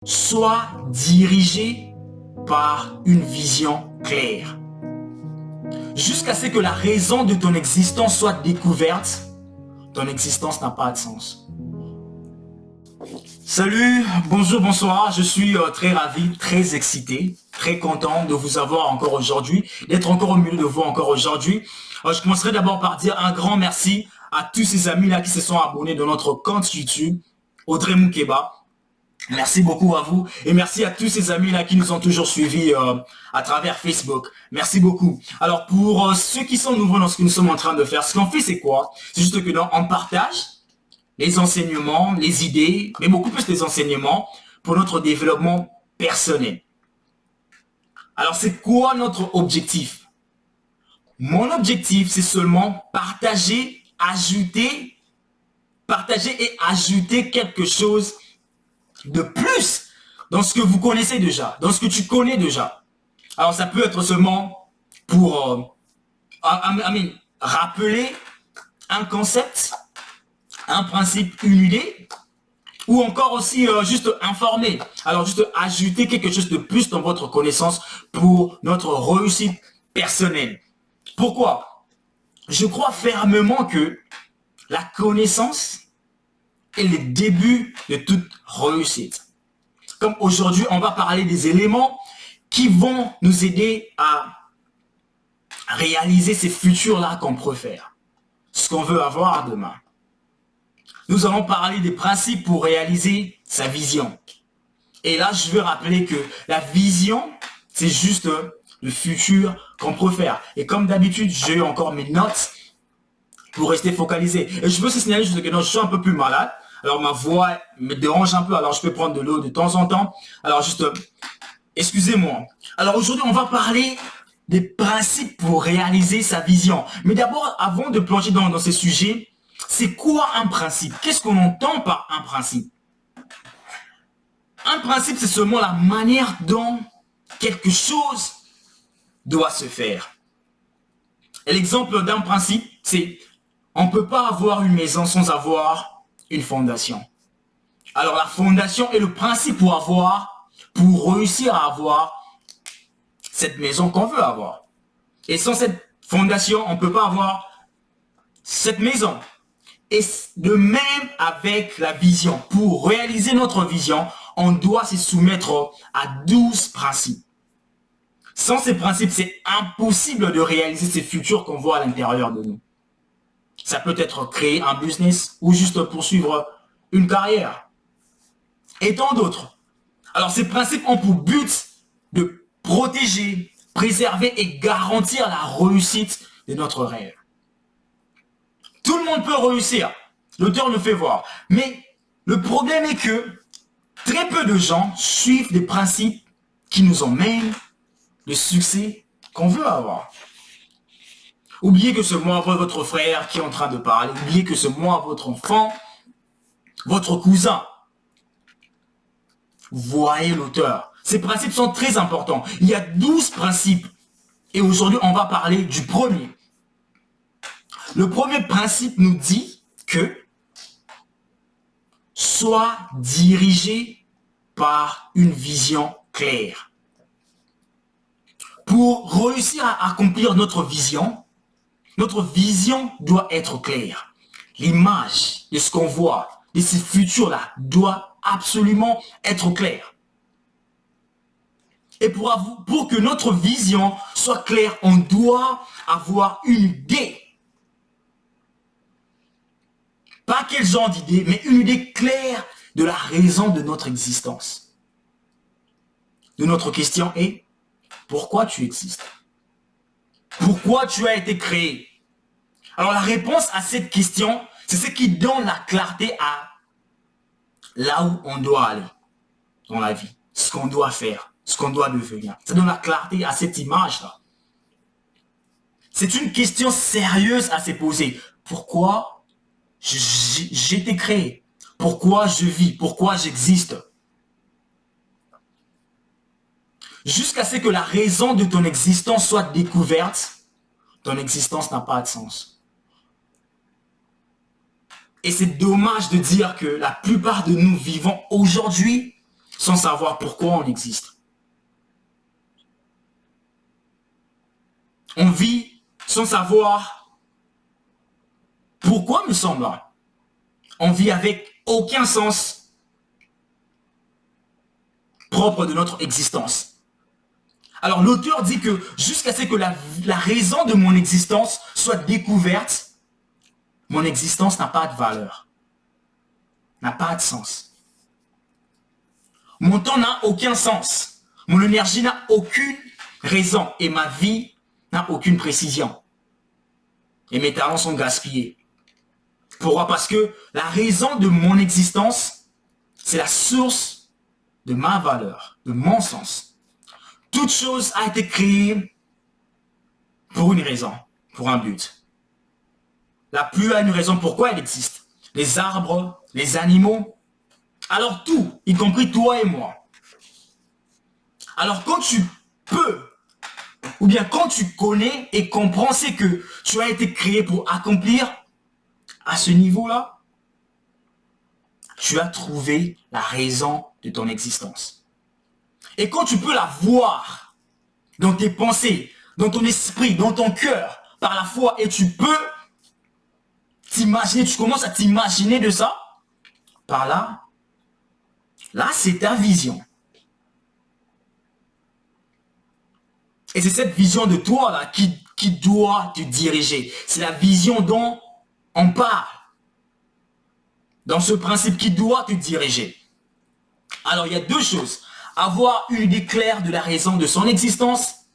Sois dirigé par une vision claire. Jusqu'à ce que la raison de ton existence soit découverte, ton existence n'a pas de sens. Salut, bonjour, bonsoir, je suis très ravi, très excité, très content de vous avoir encore aujourd'hui, d'être encore au milieu de vous encore aujourd'hui. Je commencerai d'abord par dire un grand merci à tous ces amis-là qui se sont abonnés de notre compte YouTube, Audrey Moukeba. Merci beaucoup à vous et merci à tous ces amis-là qui nous ont toujours suivis à travers Facebook. Merci beaucoup. Alors pour ceux qui sont nouveaux dans ce que nous sommes en train de faire, ce qu'on fait c'est quoi? C'est juste que on partage les enseignements, les idées, mais beaucoup plus les enseignements pour notre développement personnel. Alors c'est quoi notre objectif? Mon objectif c'est seulement partager et ajouter quelque chose de plus dans ce que vous connaissez déjà, dans ce que tu connais déjà. Alors ça peut être seulement pour rappeler un concept, un principe, une idée, ou encore aussi juste informer. Alors juste ajouter quelque chose de plus dans votre connaissance pour notre réussite personnelle. Pourquoi? Je crois fermement que la connaissance est le début de toute réussite. Comme aujourd'hui, on va parler des éléments qui vont nous aider à réaliser ces futurs-là qu'on préfère, ce qu'on veut avoir demain. Nous allons parler des principes pour réaliser sa vision. Et là, je veux rappeler que la vision, c'est juste le futur qu'on préfère. Et comme d'habitude, j'ai encore mes notes pour rester focalisé. Et je veux aussi signaler juste que non, je suis un peu plus malade. Alors ma voix me dérange un peu, alors je peux prendre de l'eau de temps en temps. Alors juste, excusez-moi. Alors aujourd'hui, on va parler des principes pour réaliser sa vision. Mais d'abord, avant de plonger dans ces sujets, c'est quoi un principe? Qu'est-ce qu'on entend par un principe? Un principe, c'est seulement la manière dont quelque chose doit se faire. Et l'exemple d'un principe, c'est on ne peut pas avoir une maison sans avoir une fondation. Alors la fondation est le principe pour réussir à avoir cette maison qu'on veut avoir. Et sans cette fondation, on ne peut pas avoir cette maison. Et de même avec la vision. Pour réaliser notre vision, on doit se soumettre à 12 principes. Sans ces principes, c'est impossible de réaliser ces futurs qu'on voit à l'intérieur de nous. Ça peut être créer un business ou juste poursuivre une carrière. Et tant d'autres. Alors ces principes ont pour but de protéger, préserver et garantir la réussite de notre rêve. Tout le monde peut réussir. L'auteur nous fait voir. Mais le problème est que très peu de gens suivent des principes qui nous emmènent le succès qu'on veut avoir. Oubliez que c'est moi, votre frère qui est en train de parler. Oubliez que c'est moi, votre enfant, votre cousin. Voyez l'auteur. Ces principes sont très importants. Il y a 12 principes. Et aujourd'hui, on va parler du premier. Le premier principe nous dit que sois dirigé par une vision claire. Pour réussir à accomplir notre vision doit être claire. L'image de ce qu'on voit, de ces futurs-là, doit absolument être claire. Et pour que notre vision soit claire, on doit avoir une idée. Pas quel genre d'idée, mais une idée claire de la raison de notre existence. De notre question est, pourquoi tu existes? Pourquoi tu as été créé? Alors la réponse à cette question, c'est ce qui donne la clarté à là où on doit aller dans la vie, ce qu'on doit faire, ce qu'on doit devenir. Ça donne la clarté à cette image-là. C'est une question sérieuse à se poser. Pourquoi j'ai été créé? Pourquoi je vis? Pourquoi j'existe? Jusqu'à ce que la raison de ton existence soit découverte, ton existence n'a pas de sens. Et c'est dommage de dire que la plupart de nous vivons aujourd'hui sans savoir pourquoi on existe. On vit sans savoir pourquoi nous sommes là. On vit avec aucun sens propre de notre existence. Alors l'auteur dit que jusqu'à ce que la raison de mon existence soit découverte, mon existence n'a pas de valeur, n'a pas de sens. Mon temps n'a aucun sens, mon énergie n'a aucune raison et ma vie n'a aucune précision. Et mes talents sont gaspillés. Pourquoi? Parce que la raison de mon existence, c'est la source de ma valeur, de mon sens. Toute chose a été créée pour une raison, pour un but. La pluie a une raison pourquoi elle existe. Les arbres, les animaux, alors tout, y compris toi et moi. Alors quand tu peux, ou bien quand tu connais et comprends ce que tu as été créé pour accomplir, à ce niveau-là, tu as trouvé la raison de ton existence. Et quand tu peux la voir dans tes pensées, dans ton esprit, dans ton cœur, par la foi, et tu peux t'imaginer, tu commences à t'imaginer de ça, par là, c'est ta vision. Et c'est cette vision de toi là qui doit te diriger. C'est la vision dont on parle. Dans ce principe qui doit te diriger. Alors il y a deux choses. Avoir une idée claire de la raison de son existence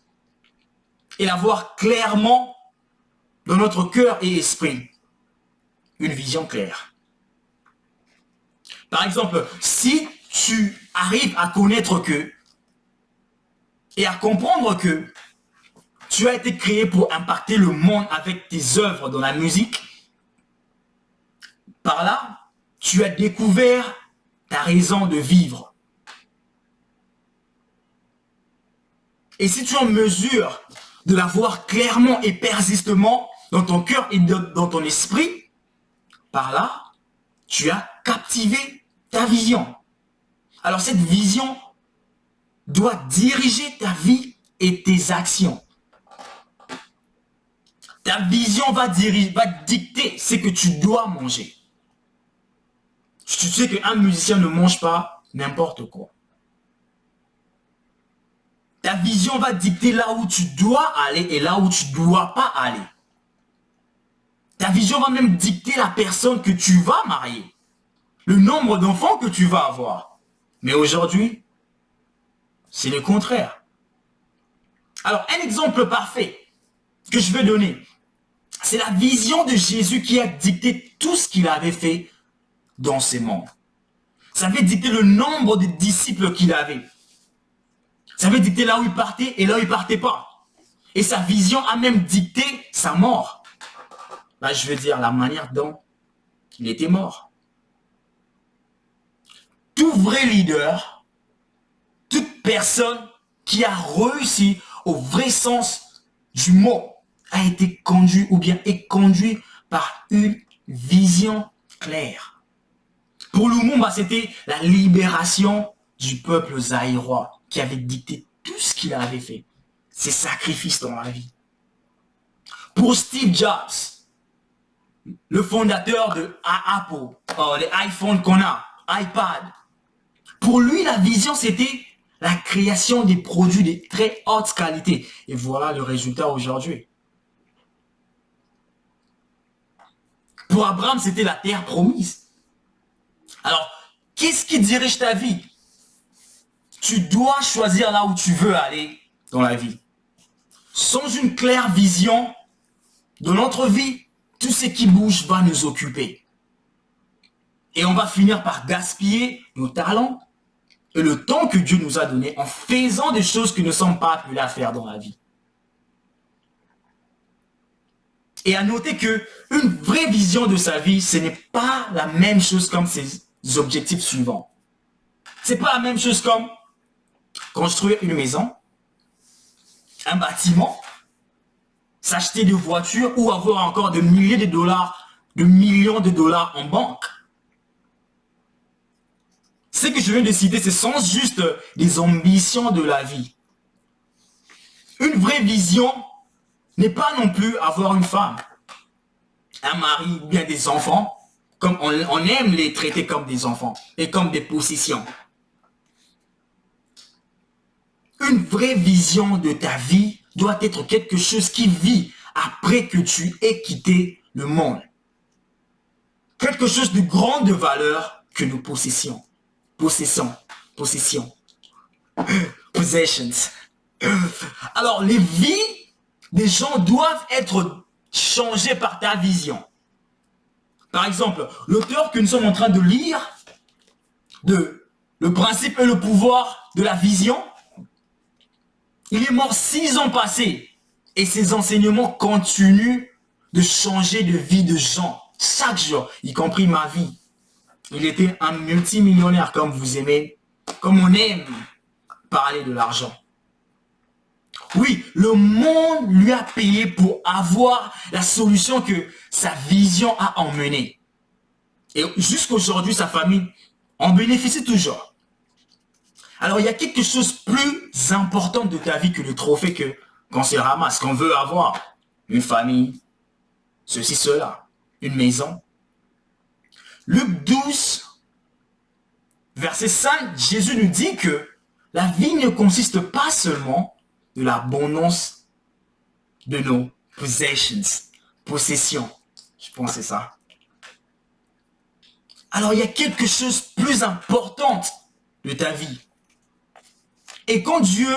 et l'avoir clairement dans notre cœur et esprit. Une vision claire. Par exemple, si tu arrives à connaître que et à comprendre que tu as été créé pour impacter le monde avec tes œuvres dans la musique, par là, tu as découvert ta raison de vivre. Et si tu es en mesure de la voir clairement et persistement dans ton cœur et dans ton esprit, par là, tu as captivé ta vision. Alors cette vision doit diriger ta vie et tes actions. Ta vision va dicter ce que tu dois manger. Tu sais qu'un musicien ne mange pas n'importe quoi. Ta vision va dicter là où tu dois aller et là où tu ne dois pas aller. Ta vision va même dicter la personne que tu vas marier. Le nombre d'enfants que tu vas avoir. Mais aujourd'hui, c'est le contraire. Alors, un exemple parfait que je vais donner, c'est la vision de Jésus qui a dicté tout ce qu'il avait fait dans ces mondes. Ça avait dicté le nombre de disciples qu'il avait. Ça avait dicté là où il partait et là où il ne partait pas. Et sa vision a même dicté sa mort. Là, je veux dire la manière dont il était mort. Tout vrai leader, toute personne qui a réussi au vrai sens du mot a été conduit ou bien est conduit par une vision claire. Pour Lumumba, c'était la libération du peuple zaïrois qui avait dicté tout ce qu'il avait fait. Ses sacrifices dans la vie. Pour Steve Jobs, le fondateur de Apple, les iPhones qu'on a, iPad, pour lui, la vision, c'était la création des produits de très haute qualité. Et voilà le résultat aujourd'hui. Pour Abraham, c'était la terre promise. Alors, qu'est-ce qui dirige ta vie? Tu dois choisir là où tu veux aller dans la vie. Sans une claire vision de notre vie, tout ce qui bouge va nous occuper. Et on va finir par gaspiller nos talents et le temps que Dieu nous a donné en faisant des choses que nous ne sommes pas appelés à faire dans la vie. Et à noter qu'une vraie vision de sa vie, ce n'est pas la même chose comme ses objectifs suivants. Ce n'est pas la même chose comme construire une maison, un bâtiment, s'acheter des voitures ou avoir encore de milliers de dollars, de millions de dollars en banque. Ce que je viens de citer, ce sont juste des ambitions de la vie. Une vraie vision n'est pas non plus avoir une femme, un mari ou bien des enfants, comme on aime les traiter comme des enfants et comme des possessions. Une vraie vision de ta vie doit être quelque chose qui vit après que tu aies quitté le monde. Quelque chose de grande valeur que nous possessions. Possessions. Possessions. Alors, les vies des gens doivent être changées par ta vision. Par exemple, l'auteur que nous sommes en train de lire, de Le principe et le pouvoir de la vision, il est mort 6 ans passés et ses enseignements continuent de changer de vie de gens chaque jour, y compris ma vie. Il était un multimillionnaire comme vous aimez, comme on aime parler de l'argent. Oui, le monde lui a payé pour avoir la solution que sa vision a emmenée. Et jusqu'aujourd'hui, sa famille en bénéficie toujours. Alors, il y a quelque chose de plus important de ta vie que le trophée qu'on se ramasse, qu'on veut avoir. Une famille, ceci, cela, une maison. Luc 12, verset 5, Jésus nous dit que la vie ne consiste pas seulement de l'abondance de nos possessions. Je pense que c'est ça. Alors, il y a quelque chose de plus important de ta vie. Et quand Dieu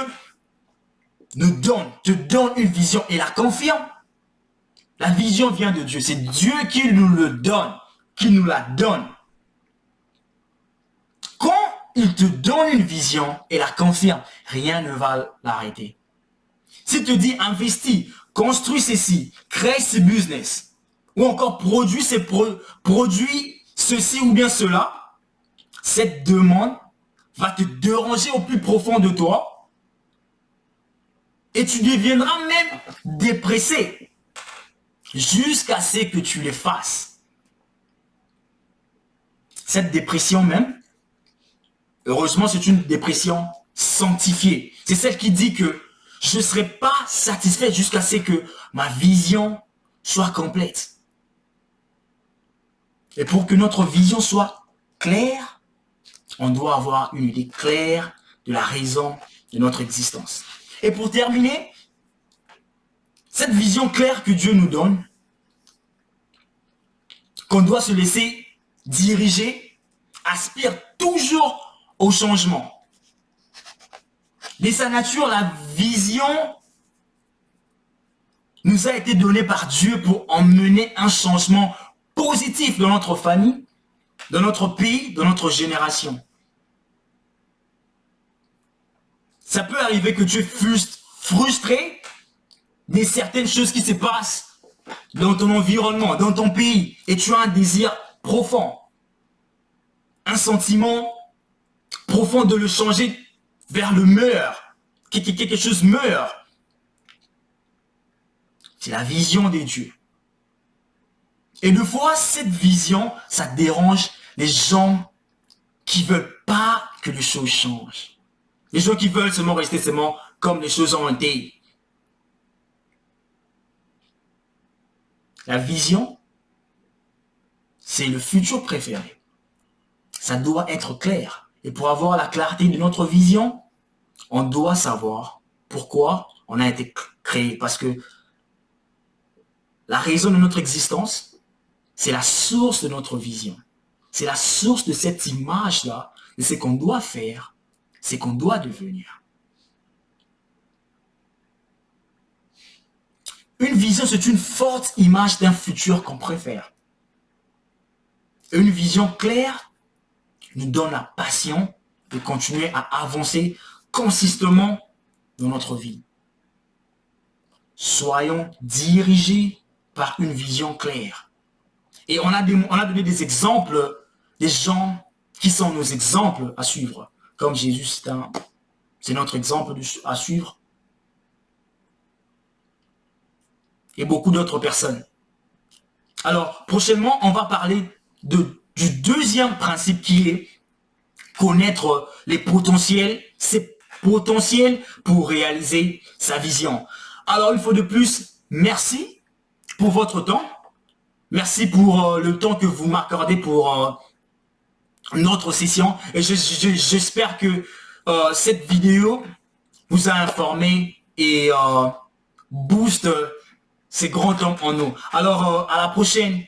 te donne une vision et la confirme, la vision vient de Dieu. C'est Dieu qui nous le donne, qui nous la donne. Quand il te donne une vision et la confirme, rien ne va l'arrêter. S'il te dit investis, construis ceci, crée ce business, ou encore produis ceci ou bien cela, cette demande va te déranger au plus profond de toi et tu deviendras même dépressé jusqu'à ce que tu les fasses. Cette dépression même, heureusement, c'est une dépression sanctifiée. C'est celle qui dit que je ne serai pas satisfait jusqu'à ce que ma vision soit complète. Et pour que notre vision soit claire, on doit avoir une idée claire de la raison de notre existence. Et pour terminer, cette vision claire que Dieu nous donne, qu'on doit se laisser diriger, aspire toujours au changement. De sa nature, la vision nous a été donnée par Dieu pour emmener un changement positif dans notre famille, dans notre pays, dans notre génération. Ça peut arriver que tu es frustré de certaines choses qui se passent dans ton environnement, dans ton pays, et tu as un désir profond, un sentiment profond de le changer vers le meilleur, que quelque chose meurt. C'est la vision de Dieu. Et de fois, cette vision, ça dérange les gens qui ne veulent pas que les choses changent. Les gens qui veulent seulement rester seulement comme les choses ont été. La vision, c'est le futur préféré. Ça doit être clair. Et pour avoir la clarté de notre vision, on doit savoir pourquoi on a été créé. Parce que la raison de notre existence, c'est la source de notre vision. C'est la source de cette image-là, de ce qu'on doit faire, ce qu'on doit devenir. Une vision, c'est une forte image d'un futur qu'on préfère. Une vision claire nous donne la passion de continuer à avancer consistamment dans notre vie. Soyons dirigés par une vision claire. Et on a donné des exemples, des gens qui sont nos exemples à suivre. Comme Jésus, c'est notre exemple à suivre. Et beaucoup d'autres personnes. Alors, prochainement, on va parler du deuxième principe qui est connaître ses potentiels pour réaliser sa vision. Alors, une fois de plus, merci pour votre temps. Merci pour le temps que vous m'accordez pour notre session. Et j'espère que cette vidéo vous a informé et booste ces grands hommes en nous. Alors, à la prochaine.